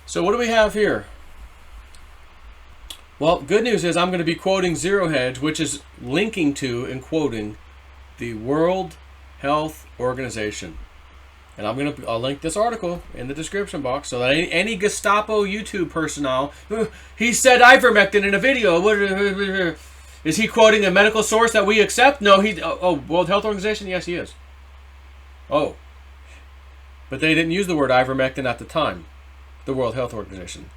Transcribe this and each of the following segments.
So what do we have here? Well, good news is I'm going to be quoting Zero Hedge, which is linking to and quoting the World Health Organization. And I'll link this article in the description box so that any Gestapo YouTube personnel, he said ivermectin in a video. Is he quoting a medical source that we accept? No, World Health Organization? Yes, he is. Oh. But they didn't use the word ivermectin at the time, the World Health Organization.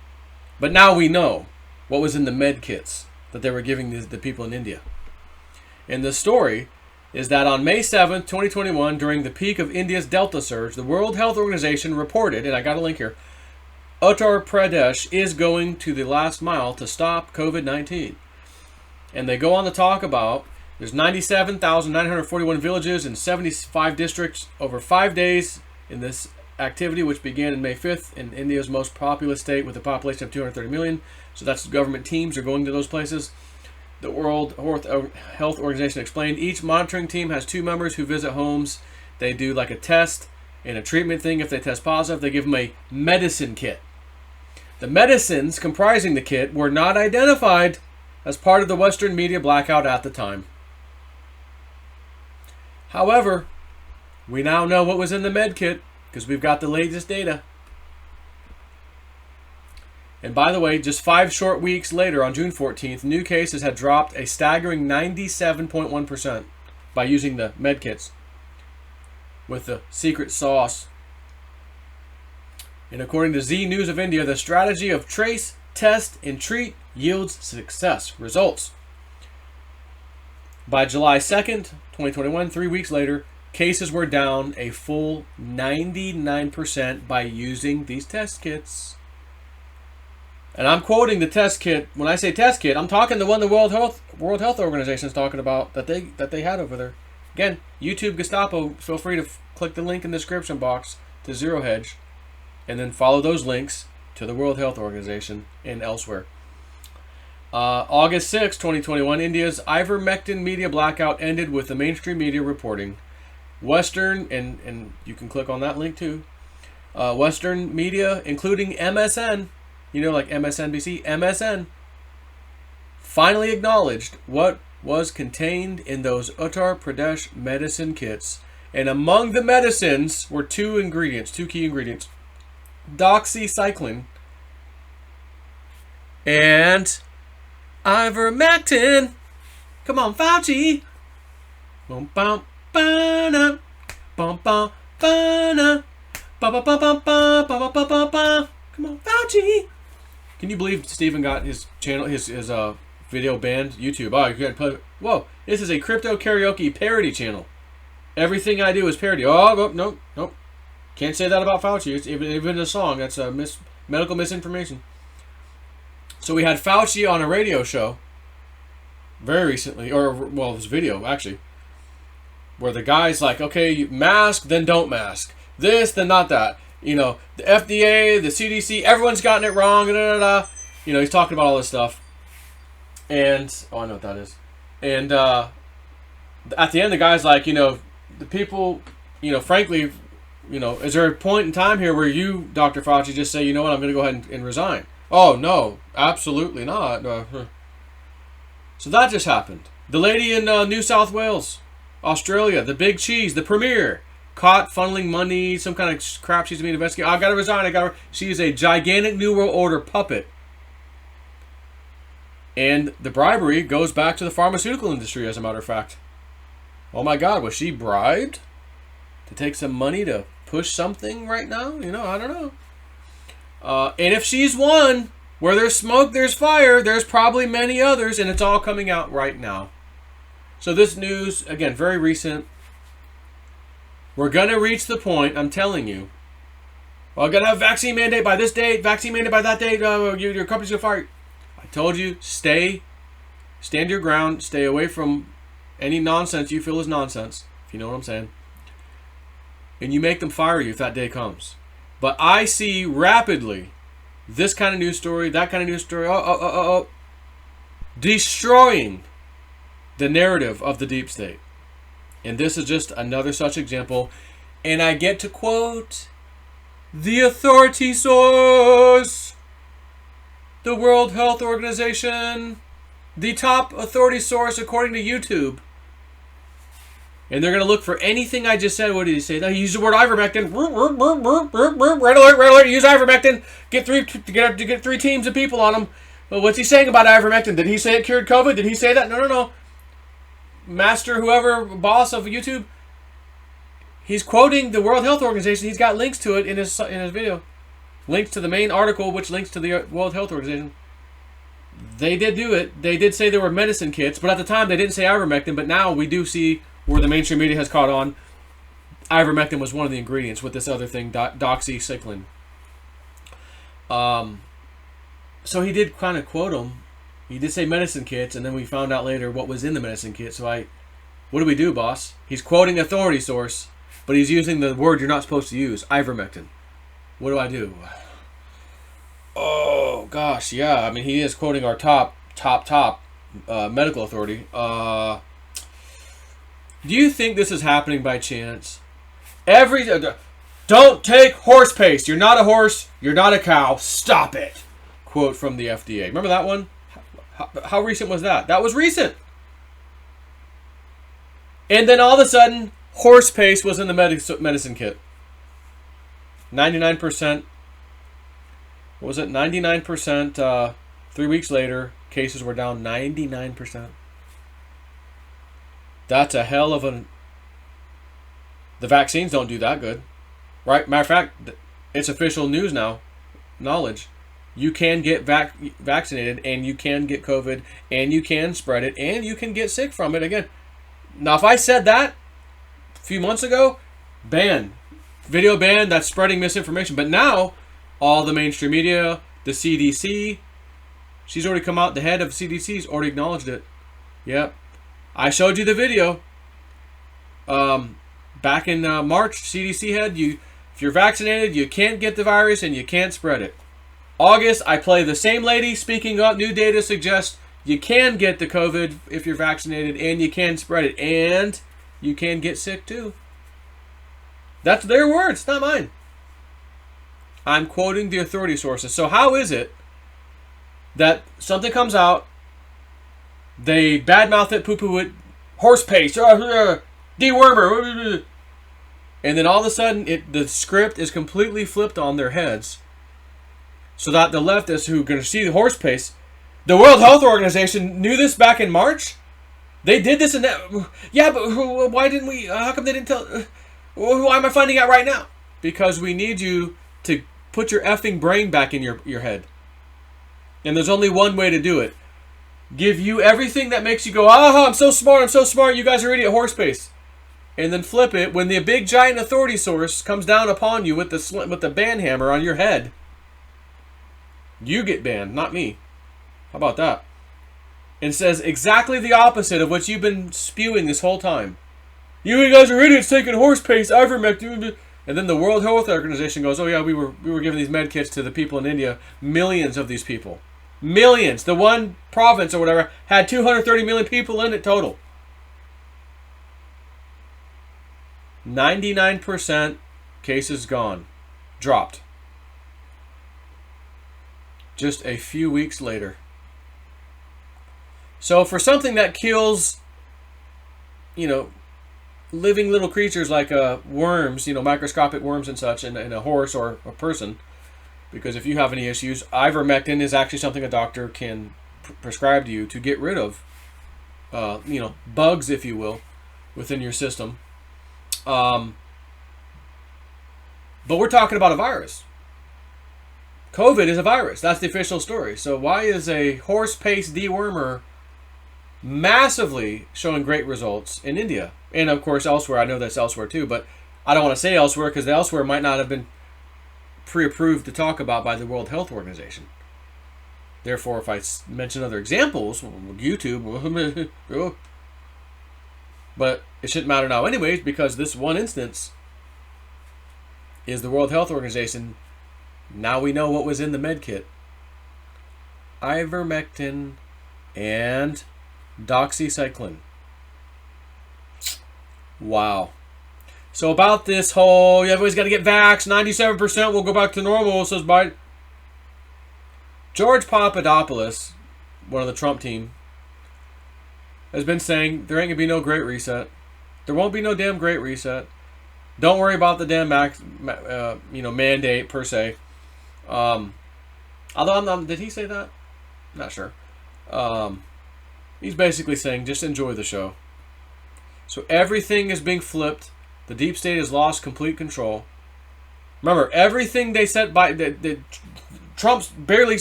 But now we know what was in the med kits that they were giving the people in India. And the story is that on May 7th, 2021, during the peak of India's Delta surge, the World Health Organization reported, and I got a link here, Uttar Pradesh is going to the last mile to stop COVID-19. And they go on to talk about there's 97,941 villages in 75 districts over 5 days in this activity, which began in May 5th in India's most populous state with a population of 230 million. So that's government teams are going to those places. The World Health Organization explained each monitoring team has 2 members who visit homes. They do like a test and a treatment thing. If they test positive, they give them a medicine kit. The medicines comprising the kit were not identified as part of the Western media blackout at the time. However, we now know what was in the med kit because we've got the latest data. And by the way, just 5 short weeks later, on June 14th, new cases had dropped a staggering 97.1% by using the med kits with the secret sauce. And according to Z News of India, the strategy of trace, test, and treat yields success results. By July 2nd, 2021, 3 weeks later, cases were down a full 99% by using these test kits. And I'm quoting the test kit. When I say test kit, I'm talking the one the World Health Organization is talking about that they had over there. Again, YouTube Gestapo, feel free to click the link in the description box to Zero Hedge and then follow those links to the World Health Organization and elsewhere. August 6, 2021, India's ivermectin media blackout ended with the mainstream media reporting. Western, and you can click on that link too, Western media, including MSN, you know, like MSNBC, MSN, finally acknowledged what was contained in those Uttar Pradesh medicine kits. And among the medicines were 2 key ingredients, doxycycline and ivermectin. Come on, Fauci. Bum bum ba-na. Bum bum ba-na. Ba ba ba ba ba ba ba ba ba. Come on, Fauci. Can you believe Steven got his channel, his video banned? YouTube. Oh, you can't play. Whoa, this is a crypto karaoke parody channel. Everything I do is parody. Oh, nope. Can't say that about Fauci. It's even a song. That's medical misinformation. So we had Fauci on a radio show very recently, or well, it was video actually, where the guy's like, okay, you mask, then don't mask. This, then not that. You know, the FDA, the CDC, everyone's gotten it wrong. You know, he's talking about all this stuff. And, I know what that is. And at the end, the guy's like, you know, the people, you know, frankly, you know, is there a point in time here where you, Dr. Fauci, just say, you know what, I'm going to go ahead and resign? Oh, no, absolutely not. So that just happened. The lady in New South Wales, Australia, the big cheese, the premier, caught funneling money, some kind of crap she's being investigated. I got to resign. She is a gigantic New World Order puppet. And the bribery goes back to the pharmaceutical industry, as a matter of fact. Oh my God, was she bribed to take some money to push something right now? You know, I don't know. And if she's one, where there's smoke, there's fire. There's probably many others, and it's all coming out right now. So this news, again, very recent. We're going to reach the point, I'm telling you. Well, I'm going to have vaccine mandate by this date, vaccine mandate by that date. Your company's going to fire. I told you, stand your ground. Stay away from any nonsense you feel is nonsense, if you know what I'm saying. And you make them fire you if that day comes. But I see rapidly this kind of news story, that kind of news story, destroying the narrative of the deep state. And this is just another such example. And I get to quote the authority source. the World Health Organization, the top authority source according to YouTube. And they're going to look for anything I just said. What did he say? He used the word ivermectin. Red alert, red alert, use ivermectin. Get three teams of people on them. Well, what's he saying about ivermectin? Did he say it cured COVID? Did he say that? No. Master, whoever, boss of YouTube, he's quoting the World Health Organization. He's got links to it in his video. Links to the main article, which links to the World Health Organization. They did do it. They did say there were medicine kits, but at the time they didn't say ivermectin. But now we do see where the mainstream media has caught on. Ivermectin was one of the ingredients with this other thing, doxycycline. So he did kind of quote them. He did say medicine kits, and then we found out later what was in the medicine kit. So what do we do, boss? He's quoting authority source, but he's using the word you're not supposed to use, ivermectin. What do I do? Oh, gosh, yeah. I mean, he is quoting our top medical authority. Do you think this is happening by chance? Don't take horse paste. You're not a horse. You're not a cow. Stop it. Quote from the FDA. Remember that one? How recent was that? That was recent. And then all of a sudden, horse paste was in the medicine kit. 99%. What was it? 99%. 3 weeks later, cases were down 99%. That's a hell of a... The vaccines don't do that good. Right? Matter of fact, it's official news now. Knowledge. You can get vaccinated, and you can get COVID, and you can spread it, and you can get sick from it again. Now, if I said that a few months ago, ban. Video ban, that's spreading misinformation. But now, all the mainstream media, the CDC, she's already come out, the head of CDC's already acknowledged it. Yep. I showed you the video. Back in March, CDC head, if you're vaccinated, you can't get the virus and you can't spread it. August, I play the same lady speaking up. New data suggests you can get the COVID if you're vaccinated and you can spread it. And you can get sick too. That's their words, not mine. I'm quoting the authority sources. So how is it that something comes out, they badmouth it, poo-poo it, horse paste, dewormer, and then all of a sudden the script is completely flipped on their heads, so that the leftists who are going to see the horse paste, the World Health Organization knew this back in March. They did this and that. Yeah, but why didn't we? How come they didn't tell? Why am I finding out right now? Because we need you to put your effing brain back in your head. And there's only one way to do it. Give you everything that makes you go, I'm so smart, you guys are idiot, horse paste. And then flip it when the big giant authority source comes down upon you with the ban hammer on your head. You get banned, not me. How about that? And says exactly the opposite of what you've been spewing this whole time. You guys are idiots taking horse paste, ivermectin. And then the World Health Organization goes, oh yeah, we were giving these med kits to the people in India. Millions of these people. Millions. The one province or whatever had 230 million people in it total. 99% cases gone. Dropped. Just a few weeks later. So for something that kills, living little creatures like worms, microscopic worms and such in a horse or a person, because if you have any issues, ivermectin is actually something a doctor can prescribe to you to get rid of, bugs, if you will, within your system. But we're talking about a virus. COVID is a virus. That's the official story. So why is a horse paste dewormer massively showing great results in India? And of course elsewhere. I know that's elsewhere too, but I don't want to say elsewhere because the elsewhere might not have been pre-approved to talk about by the World Health Organization. Therefore, if I mention other examples, YouTube, but it shouldn't matter now anyways, because this one instance is the World Health Organization. Now we know what was in the med kit. Ivermectin and doxycycline. Wow. So about this whole, everybody's got to get vaxxed, 97% will go back to normal, says Biden. George Papadopoulos, one of the Trump team, has been saying there ain't going to be no great reset. There won't be no damn great reset. Don't worry about the damn mandate per se. Although did he say that? Not sure. He's basically saying just enjoy the show. So everything is being flipped. The deep state has lost complete control. Remember, everything they said by Trump's barely,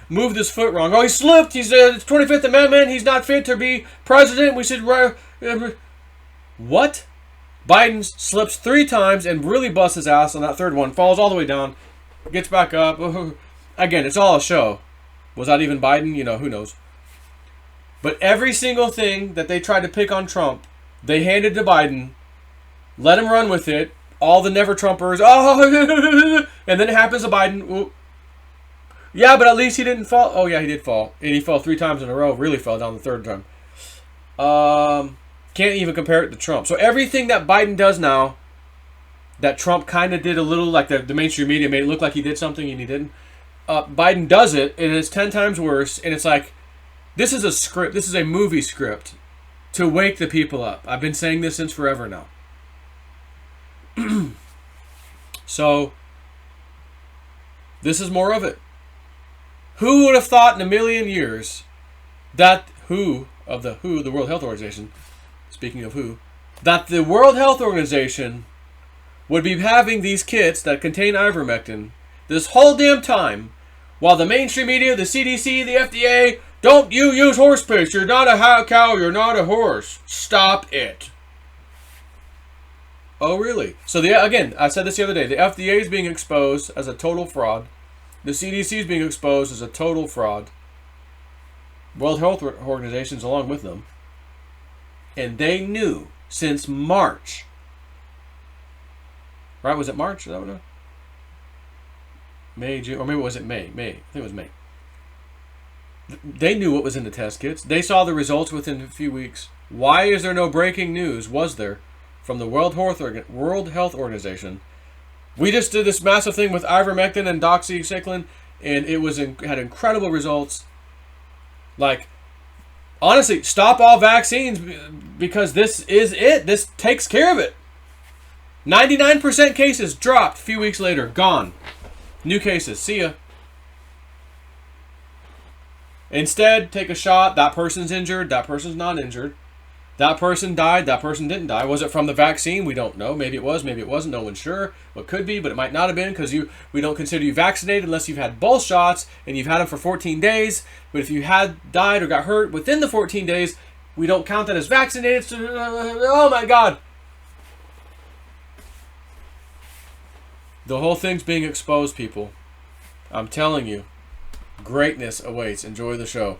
moved his foot wrong. Oh, he slipped. He said it's 25th Amendment. He's not fit to be president. We should. What? Biden slips 3 times and really busts his ass on that third one. Falls all the way down. Gets back up. Again, it's all a show. Was that even Biden? Who knows. But every single thing that they tried to pick on Trump, they handed to Biden. Let him run with it. All the never-Trumpers. Oh, and then it happens to Biden. Ooh. Yeah, but at least he didn't fall. Oh, yeah, he did fall. And he fell 3 times in a row. Really fell down the third time. Can't even compare it to Trump. So everything that Biden does now, that Trump kind of did a little, like the mainstream media made it look like he did something and he didn't. Biden does it, and it's 10 times worse. And it's like, this is a script. This is a movie script to wake the people up. I've been saying this since forever now. So, this is more of it. Who would have thought in a million years that the World Health Organization, speaking of who, that the World Health Organization would be having these kits that contain ivermectin this whole damn time, while the mainstream media, the CDC, the FDA, don't you use horse piss, you're not a cow, you're not a horse. Stop it. Oh, really? So, again, I said this the other day. The FDA is being exposed as a total fraud. The CDC is being exposed as a total fraud. World Health Organizations along with them. And they knew since March. Right? Was it March? Is that what it was? May, June, or maybe was it May? I think it was May. They knew what was in the test kits. They saw the results within a few weeks. Why is there no breaking news? Was there? From the World Health Organization. We just did this massive thing with ivermectin and doxycycline, and it had incredible results. Like, honestly, stop all vaccines because this is it. This takes care of it. 99% cases dropped a few weeks later. Gone. New cases. See ya. Instead, take a shot. That person's injured. That person's not injured. That person died, that person didn't die. Was it from the vaccine? We don't know. Maybe it was, maybe it wasn't. No one's sure. What could be, but it might not have been because we don't consider you vaccinated unless you've had both shots and you've had them for 14 days. But if you had died or got hurt within the 14 days, we don't count that as vaccinated. So, oh my God. The whole thing's being exposed, people. I'm telling you, greatness awaits. Enjoy the show.